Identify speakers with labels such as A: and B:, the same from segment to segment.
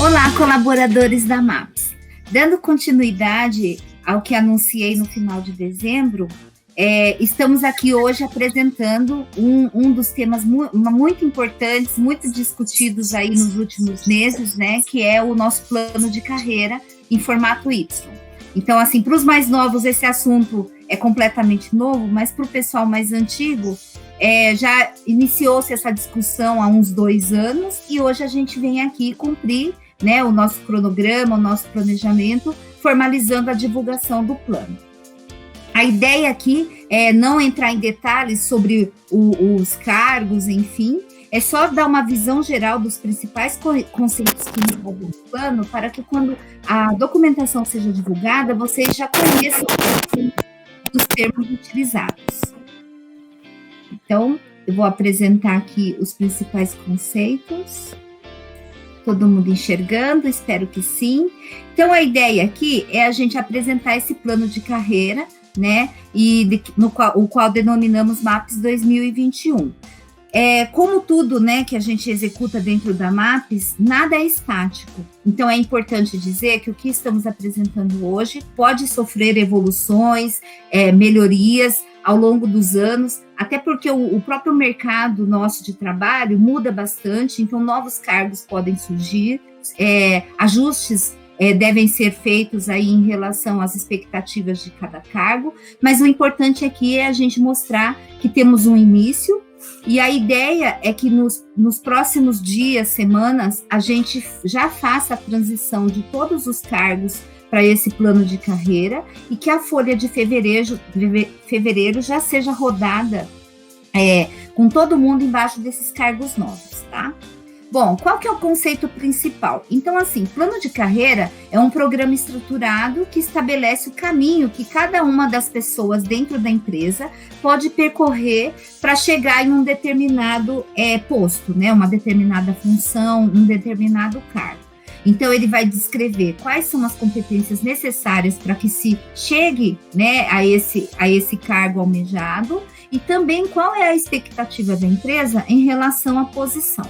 A: Olá, colaboradores da MAPS. Dando continuidade ao que anunciei no final de dezembro, estamos aqui hoje apresentando um dos temas muito importantes, muito discutidos aí nos últimos meses, né, que é o nosso plano de carreira em formato Y. Então, assim, para os mais novos, esse assunto é completamente novo, mas para o pessoal mais antigo, já iniciou-se essa discussão há uns 2 anos e hoje a gente vem aqui cumprir, né, o nosso cronograma, o nosso planejamento, formalizando a divulgação do plano. A ideia aqui é não entrar em detalhes sobre os cargos, enfim, é só dar uma visão geral dos principais conceitos que envolvem o plano, para que quando a documentação seja divulgada, vocês já conheçam os termos utilizados. Então, eu vou apresentar aqui os principais conceitos. Todo mundo enxergando? Espero que sim. Então, a ideia aqui é a gente apresentar esse plano de carreira, né? O qual denominamos MAPS 2021. Como tudo, né, que a gente executa dentro da MAPS, nada é estático. Então, é importante dizer que o que estamos apresentando hoje pode sofrer evoluções, melhorias ao longo dos anos, até porque o próprio mercado nosso de trabalho muda bastante, então novos cargos podem surgir, ajustes devem ser feitos aí em relação às expectativas de cada cargo, mas o importante aqui é a gente mostrar que temos um início, e a ideia é que nos próximos dias, semanas, a gente já faça a transição de todos os cargos para esse plano de carreira e que a folha de fevereiro já seja rodada com todo mundo embaixo desses cargos novos, tá? Bom, qual que é o conceito principal? Então, assim, plano de carreira é um programa estruturado que estabelece o caminho que cada uma das pessoas dentro da empresa pode percorrer para chegar em um determinado posto, né? Uma determinada função, um determinado cargo. Então, ele vai descrever quais são as competências necessárias para que se chegue, né, a esse cargo almejado e também qual é a expectativa da empresa em relação à posição.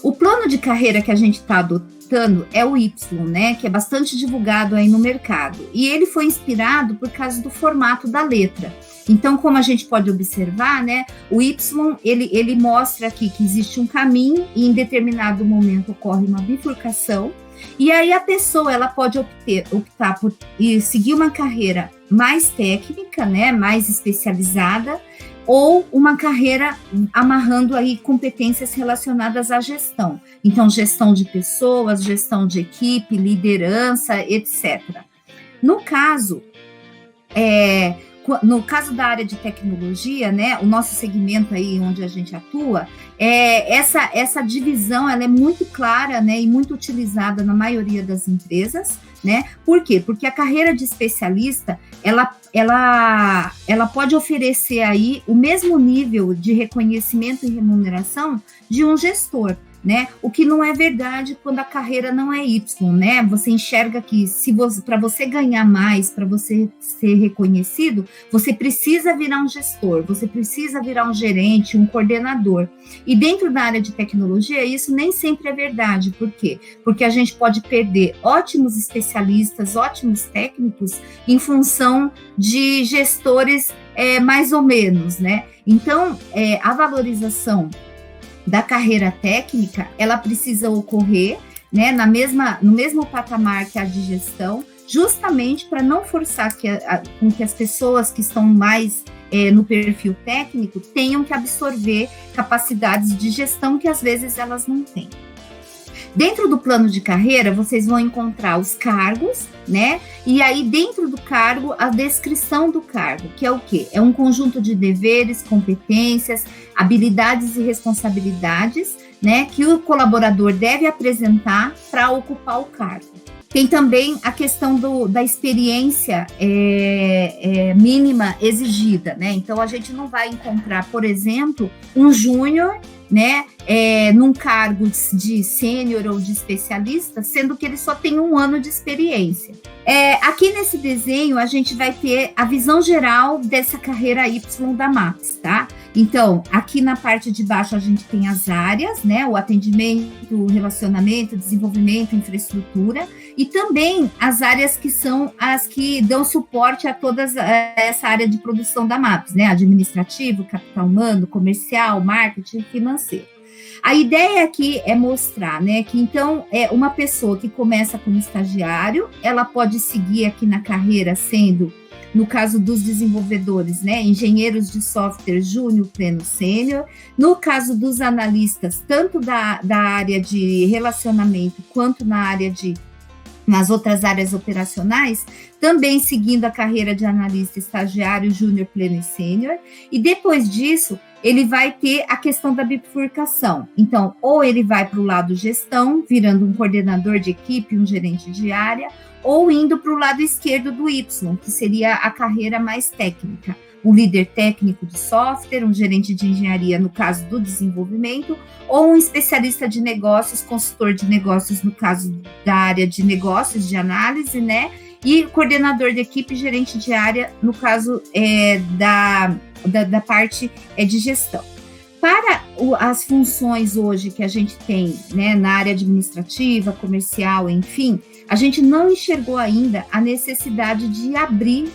A: O plano de carreira que a gente está adotando é o Y, né, que é bastante divulgado aí no mercado. E ele foi inspirado por causa do formato da letra. Então, como a gente pode observar, né, o Y, ele mostra aqui que existe um caminho e em determinado momento ocorre uma bifurcação. E aí a pessoa, ela pode optar por seguir uma carreira mais técnica, né, mais especializada, ou uma carreira amarrando aí competências relacionadas à gestão. Então, gestão de pessoas, gestão de equipe, liderança, etc. No caso da área de tecnologia, né, o nosso segmento aí onde a gente atua, essa divisão ela é muito clara, né, e muito utilizada na maioria das empresas, né? Por quê? Porque a carreira de especialista, ela pode oferecer aí o mesmo nível de reconhecimento e remuneração de um gestor, né? O que não é verdade quando a carreira não é Y, né? Você enxerga que para você ganhar mais, para você ser reconhecido, você precisa virar um gestor, você precisa virar um gerente, um coordenador. E dentro da área de tecnologia, isso nem sempre é verdade. Por quê? Porque a gente pode perder ótimos especialistas, ótimos técnicos, em função de gestores mais ou menos, né? Então, a valorização da carreira técnica, ela precisa ocorrer, né, no mesmo patamar que a de gestão, justamente para não forçar com que as pessoas que estão mais no perfil técnico tenham que absorver capacidades de gestão que às vezes elas não têm. Dentro do plano de carreira, vocês vão encontrar os cargos, né? E aí, dentro do cargo, a descrição do cargo, que é o quê? É um conjunto de deveres, competências, habilidades e responsabilidades, né? Que o colaborador deve apresentar para ocupar o cargo. Tem também a questão da experiência mínima exigida, né? Então, a gente não vai encontrar, por exemplo, um júnior, né, num cargo de sênior ou de especialista, sendo que ele só tem 1 ano de experiência. Aqui nesse desenho, a gente vai ter a visão geral dessa carreira Y da MAPS, tá? Então, aqui na parte de baixo a gente tem as áreas, né? O atendimento, o relacionamento, desenvolvimento, infraestrutura, e também as áreas que são as que dão suporte a toda essa área de produção da MAPS, né? Administrativo, capital humano, comercial, marketing, financeiro. A ideia aqui é mostrar, né, que então uma pessoa que começa como estagiário, ela pode seguir aqui na carreira sendo, no caso dos desenvolvedores, né, engenheiros de software júnior, pleno, sênior. No caso dos analistas, tanto da área de relacionamento quanto nas outras áreas operacionais, também seguindo a carreira de analista estagiário, júnior, pleno e sênior. E depois disso, ele vai ter a questão da bifurcação. Então, ou ele vai para o lado gestão, virando um coordenador de equipe, um gerente de área, ou indo para o lado esquerdo do Y, que seria a carreira mais técnica. Um líder técnico de software, um gerente de engenharia, no caso do desenvolvimento, ou um especialista de negócios, consultor de negócios, no caso da área de negócios, de análise, né? E coordenador de equipe, gerente de área, no caso da parte de gestão. Para as funções hoje que a gente tem, né, na área administrativa, comercial, enfim, a gente não enxergou ainda a necessidade de abrir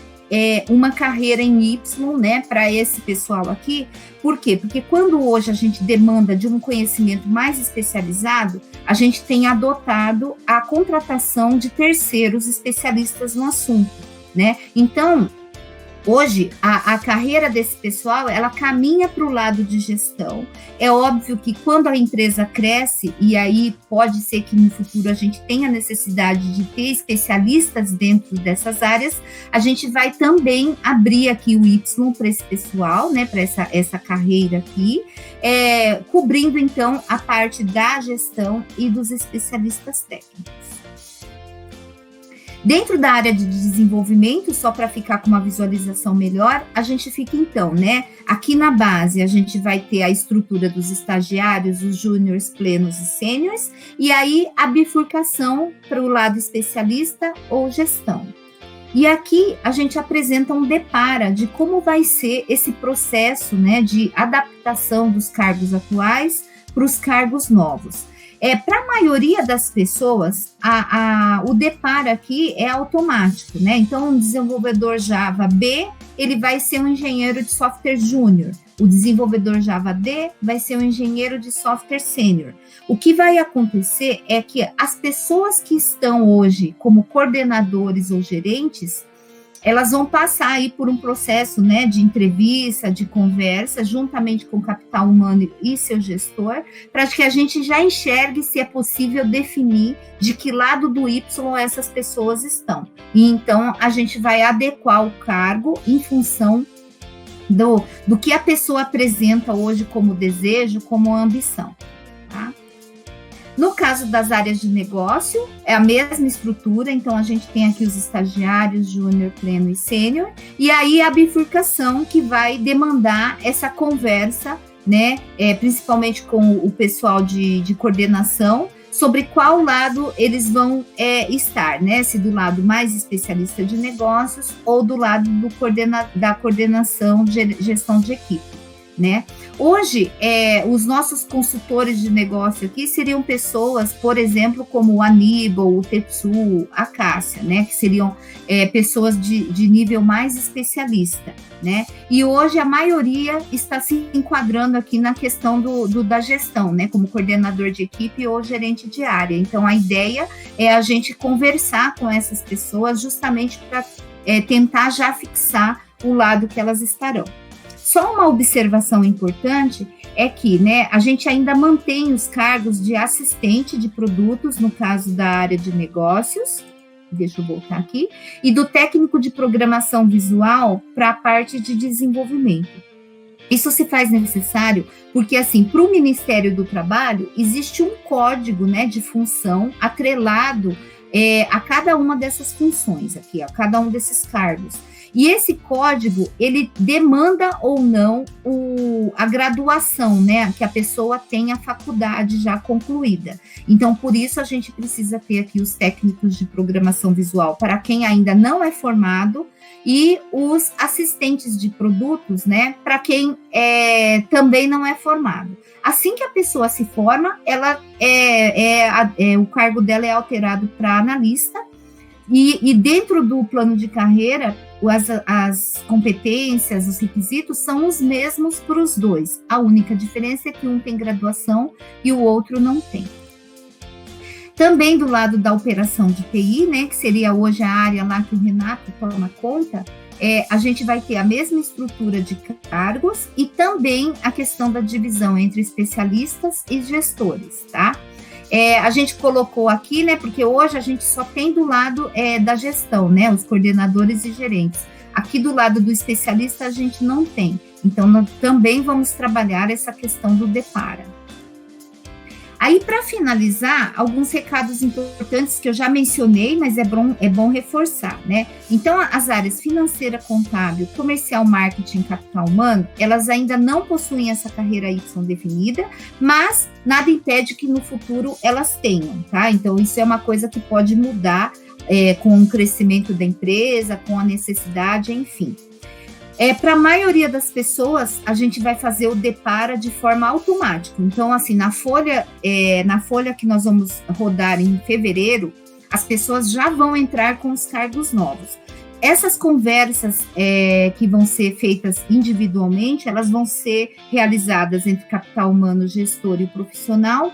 A: uma carreira em Y, né, para esse pessoal aqui. Por quê? Porque quando hoje a gente demanda de um conhecimento mais especializado, a gente tem adotado a contratação de terceiros especialistas no assunto, né? Então, hoje, a carreira desse pessoal, ela caminha para o lado de gestão. É óbvio que quando a empresa cresce, e aí pode ser que no futuro a gente tenha necessidade de ter especialistas dentro dessas áreas, a gente vai também abrir aqui o Y para esse pessoal, né, para essa carreira aqui, cobrindo então a parte da gestão e dos especialistas técnicos. Dentro da área de desenvolvimento, só para ficar com uma visualização melhor, a gente fica então, né? Aqui na base a gente vai ter a estrutura dos estagiários, os júniores, plenos e sêniores, e aí a bifurcação para o lado especialista ou gestão. E aqui a gente apresenta um depara de como vai ser esse processo, né, de adaptação dos cargos atuais para os cargos novos. Para a maioria das pessoas, o deparo aqui é automático, né? Então, um desenvolvedor Java B, ele vai ser um engenheiro de software júnior. O desenvolvedor Java D vai ser um engenheiro de software sênior. O que vai acontecer é que as pessoas que estão hoje como coordenadores ou gerentes, elas vão passar aí por um processo, né, de entrevista, de conversa, juntamente com o capital humano e seu gestor, para que a gente já enxergue se é possível definir de que lado do Y essas pessoas estão. E então a gente vai adequar o cargo em função do que a pessoa apresenta hoje como desejo, como ambição, tá? No caso das áreas de negócio, é a mesma estrutura, então a gente tem aqui os estagiários, júnior, pleno e sênior, e aí a bifurcação que vai demandar essa conversa, né, principalmente com o pessoal de coordenação, sobre qual lado eles vão estar, né, se do lado mais especialista de negócios ou do lado da coordenação de gestão de equipe, né? Hoje, os nossos consultores de negócio aqui seriam pessoas, por exemplo, como o Aníbal, o Tetsu, a Cássia, né? Que seriam pessoas de nível mais especialista, né? E hoje a maioria está se enquadrando aqui na questão da gestão, né? Como coordenador de equipe ou gerente de área. Então, a ideia é a gente conversar com essas pessoas justamente para tentar já fixar o lado que elas estarão. Só uma observação importante é que, né, a gente ainda mantém os cargos de assistente de produtos, no caso da área de negócios, deixa eu voltar aqui, e do técnico de programação visual para a parte de desenvolvimento. Isso se faz necessário porque, assim, para o Ministério do Trabalho, existe um código, né, de função atrelado a cada uma dessas funções aqui, a cada um desses cargos. E esse código, ele demanda ou não a graduação, né? Que a pessoa tenha a faculdade já concluída. Então, por isso, a gente precisa ter aqui os técnicos de programação visual para quem ainda não é formado e os assistentes de produtos, né? Para quem também não é formado. Assim que a pessoa se forma, ela o cargo dela é alterado para analista, e dentro do plano de carreira, as competências, os requisitos são os mesmos para os dois. A única diferença é que um tem graduação e o outro não tem. Também do lado da operação de TI, né, que seria hoje a área lá que o Renato toma conta, a gente vai ter a mesma estrutura de cargos e também a questão da divisão entre especialistas e gestores, tá? A gente colocou aqui, né, porque hoje a gente só tem do lado da gestão, né, os coordenadores e gerentes. Aqui do lado do especialista a gente não tem. Então, nós também vamos trabalhar essa questão do Depara. Aí, para finalizar, alguns recados importantes que eu já mencionei, mas é bom reforçar, né? Então, as áreas financeira, contábil, comercial, marketing, capital humano, elas ainda não possuem essa carreira Y definida, mas nada impede que no futuro elas tenham, tá? Então, isso é uma coisa que pode mudar com o crescimento da empresa, com a necessidade, enfim. Para a maioria das pessoas, a gente vai fazer o Depara de forma automática. Então, assim, na folha que nós vamos rodar em fevereiro, as pessoas já vão entrar com os cargos novos. Essas conversas que vão ser feitas individualmente, elas vão ser realizadas entre capital humano, gestor e profissional,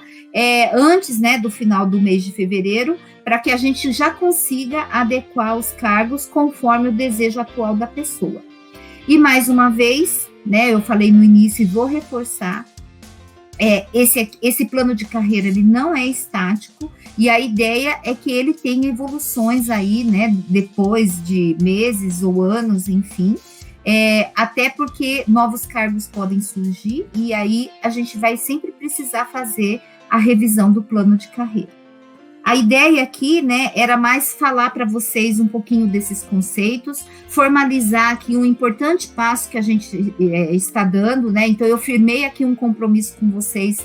A: antes, né, do final do mês de fevereiro, para que a gente já consiga adequar os cargos conforme o desejo atual da pessoa. E mais uma vez, né, eu falei no início e vou reforçar, esse plano de carreira ele não é estático, e a ideia é que ele tenha evoluções aí, né, depois de meses ou anos, enfim, até porque novos cargos podem surgir, e aí a gente vai sempre precisar fazer a revisão do plano de carreira. A ideia aqui, né, era mais falar para vocês um pouquinho desses conceitos, formalizar aqui um importante passo que a gente está dando, né? Então, eu firmei aqui um compromisso com vocês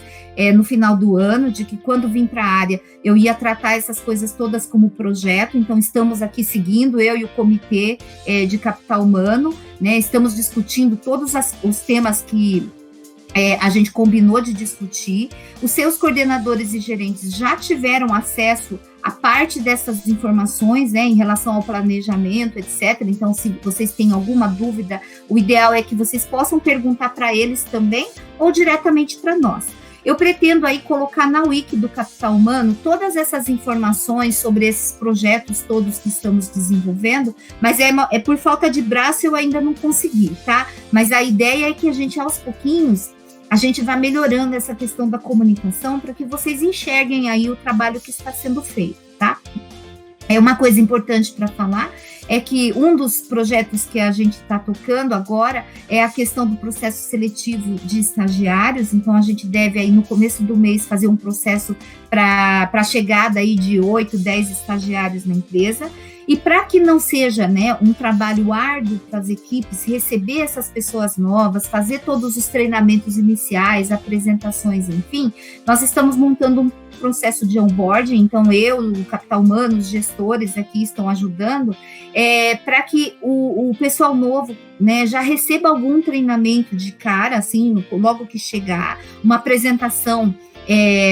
A: no final do ano, de que quando vim para a área, eu ia tratar essas coisas todas como projeto. Então, estamos aqui seguindo, eu e o comitê de capital humano, né? Estamos discutindo todos os temas que a gente combinou de discutir. Os seus coordenadores e gerentes já tiveram acesso a parte dessas informações, né, em relação ao planejamento, etc. Então, se vocês têm alguma dúvida, o ideal é que vocês possam perguntar para eles também ou diretamente para nós. Eu pretendo aí colocar na Wiki do Capital Humano todas essas informações sobre esses projetos todos que estamos desenvolvendo, mas por falta de braço eu ainda não consegui, tá? Mas a ideia é que a gente, aos pouquinhos, a gente vai melhorando essa questão da comunicação para que vocês enxerguem aí o trabalho que está sendo feito, tá? Uma coisa importante para falar é que um dos projetos que a gente está tocando agora é a questão do processo seletivo de estagiários. Então, a gente deve aí no começo do mês fazer um processo para a chegada aí de 8, 10 estagiários na empresa. E para que não seja, né, um trabalho árduo para as equipes receber essas pessoas novas, fazer todos os treinamentos iniciais, apresentações, enfim, nós estamos montando um processo de onboarding. Então, eu, o Capital Humano, os gestores aqui estão ajudando para que o pessoal novo, né, já receba algum treinamento de cara, assim, logo que chegar, uma apresentação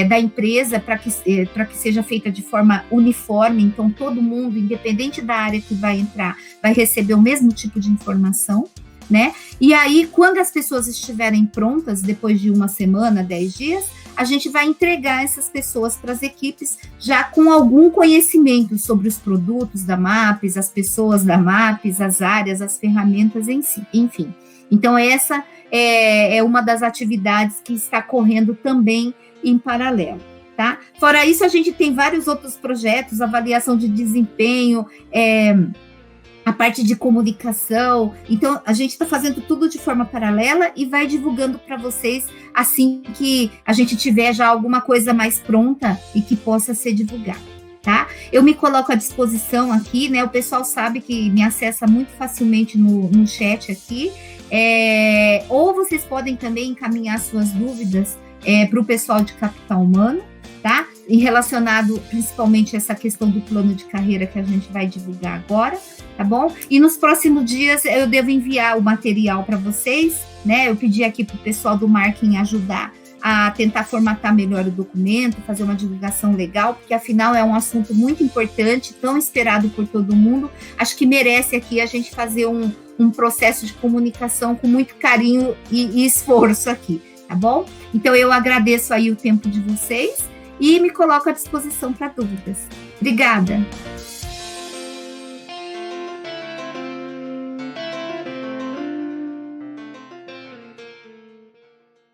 A: da empresa para que seja feita de forma uniforme. Então, todo mundo, independente da área que vai entrar, vai receber o mesmo tipo de informação, né? E aí, quando as pessoas estiverem prontas, depois de uma semana, 10 dias, a gente vai entregar essas pessoas para as equipes já com algum conhecimento sobre os produtos da MAPES, as pessoas da MAPES, as áreas, as ferramentas em si, enfim. Então, essa é uma das atividades que está correndo também em paralelo, tá? Fora isso, a gente tem vários outros projetos, avaliação de desempenho, a parte de comunicação. Então, a gente está fazendo tudo de forma paralela e vai divulgando para vocês assim que a gente tiver já alguma coisa mais pronta e que possa ser divulgada, tá? Eu me coloco à disposição aqui, né? O pessoal sabe que me acessa muito facilmente no chat aqui. Ou vocês podem também encaminhar suas dúvidas para o pessoal de capital humano, tá? E relacionado principalmente a essa questão do plano de carreira que a gente vai divulgar agora, tá bom? E nos próximos dias eu devo enviar o material para vocês, né? Eu pedi aqui para o pessoal do marketing ajudar a tentar formatar melhor o documento, fazer uma divulgação legal, porque afinal é um assunto muito importante, tão esperado por todo mundo. Acho que merece aqui a gente fazer um processo de comunicação com muito carinho e esforço aqui, tá bom? Então eu agradeço aí o tempo de vocês e me coloco à disposição para dúvidas. Obrigada.